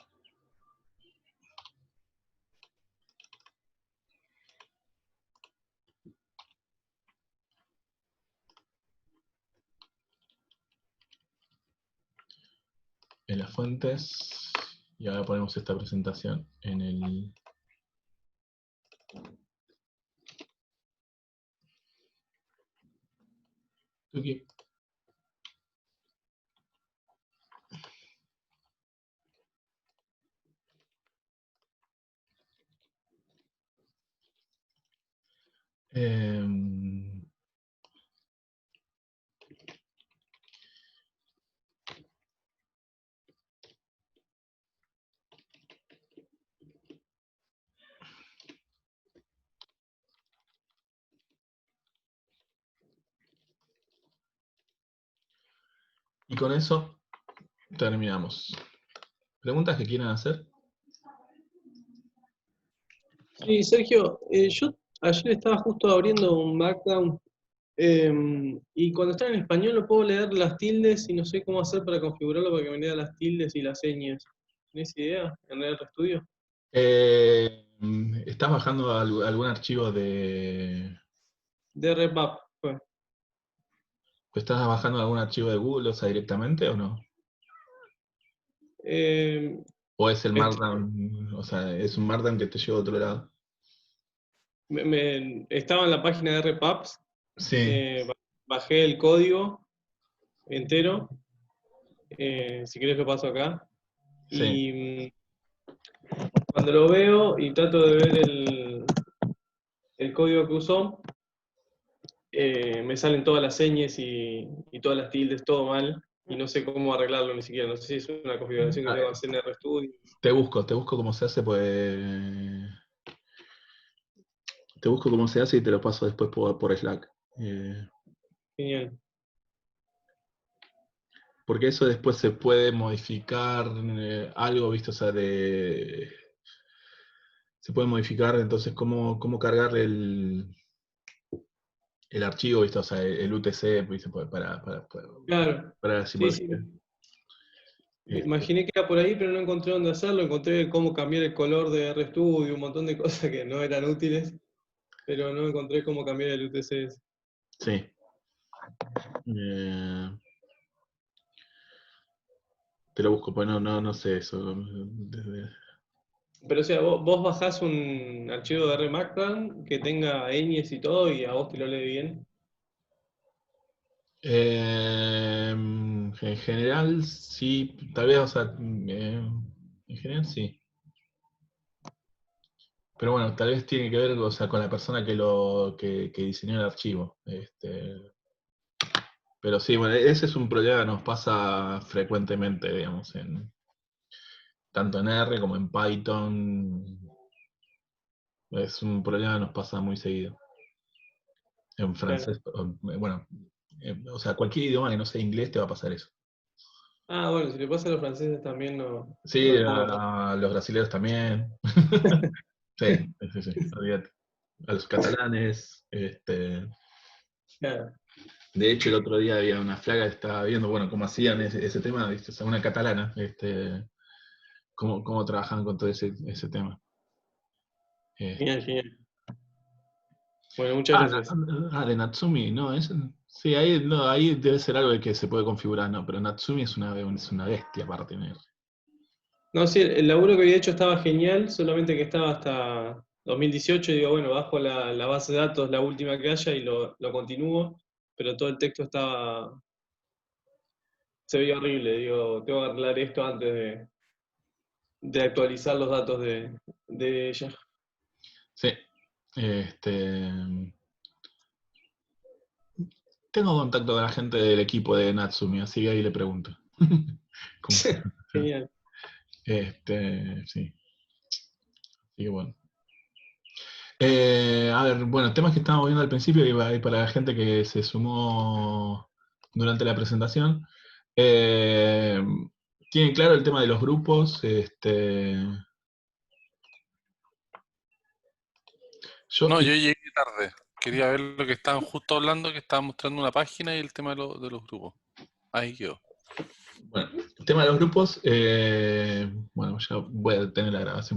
en las fuentes. Y ahora ponemos esta presentación en el... Tuki. Y con eso terminamos. ¿Preguntas que quieran hacer? Sí, Sergio, yo ayer estaba justo abriendo un Markdown y cuando está en español no puedo leer las tildes y no sé cómo hacer para configurarlo para que me lea las tildes y las señas. ¿Tenés idea en RStudio? ¿Estás bajando algún archivo de... De RPAP. ¿Estás bajando algún archivo de Google, o sea, directamente o no? Eh, ¿O es el est- Markdown, o sea, es un Markdown que te lleva a otro lado? Estaba en la página de RPAPs, Sí, bajé el código entero, si querés lo paso acá, sí. y cuando lo veo y trato de ver el código que usó, me salen todas las señas y todas las tildes, todo mal, y no sé cómo arreglarlo ni siquiera. No sé si es una configuración que Ah, tengo que hacer en RStudio. te busco cómo se hace, pues... Te busco cómo se hace y te lo paso después por Slack. Genial. Porque eso después se puede modificar algo, ¿viste? O sea, se puede modificar entonces cómo cargar el archivo, ¿viste? O sea, el UTC, ¿viste? Claro, Para la sí, sí. simbología. Me imaginé que era por ahí, pero no encontré dónde hacerlo. Encontré cómo cambiar el color de RStudio, un montón de cosas que no eran útiles, pero no encontré cómo cambiar el UTC. Sí. Eh, te lo busco, pues no sé eso. Pero o sea, vos bajás un archivo de RMarkdown que tenga ñes y todo y a vos te lo lee bien. En general, sí, tal vez, o sea, en general sí. Pero bueno, tal vez tiene que ver, o sea, con la persona que diseñó el archivo. Pero sí, bueno, ese es un problema que nos pasa frecuentemente, digamos, tanto en R como en Python. Es un problema que nos pasa muy seguido. En Claro. francés, bueno, o sea, cualquier idioma que no sea inglés te va a pasar eso. Ah, bueno, si le pasa a los franceses también no Sí, lo pongo tanto. a los brasileños también. Sí, sí, olvídate. A los catalanes. Claro, De hecho, el otro día había una flaga que estaba viendo, bueno, cómo hacían ese tema, ¿viste? O sea, una catalana, cómo trabajaban con todo ese tema. Eh, genial, genial. Bueno, muchas gracias. de Natsumi, no, sí, ahí, no, ahí debe ser algo de que se puede configurar, no, pero Natsumi es una bestia aparte. ¿No? No, sí, el laburo que había hecho estaba genial, solamente que estaba hasta 2018 y digo, bueno, bajo la base de datos, la última que haya, y lo continúo, pero todo el texto se veía horrible, digo, tengo que arreglar esto antes de actualizar los datos de ella. Sí, este, tengo contacto con la gente del equipo de Natsumi, así que ahí le pregunto. ¿Cómo se llama? Genial. Sí, así que bueno. A ver, bueno, temas que estábamos viendo al principio y para la gente que se sumó durante la presentación. Eh, ¿Tienen claro el tema de los grupos? Yo, No, yo llegué tarde. Quería ver lo que estaban justo hablando, que estaban mostrando una página y el tema de los grupos. Ahí quedó. bueno, el tema de los grupos, bueno, ya voy a tener la grabación.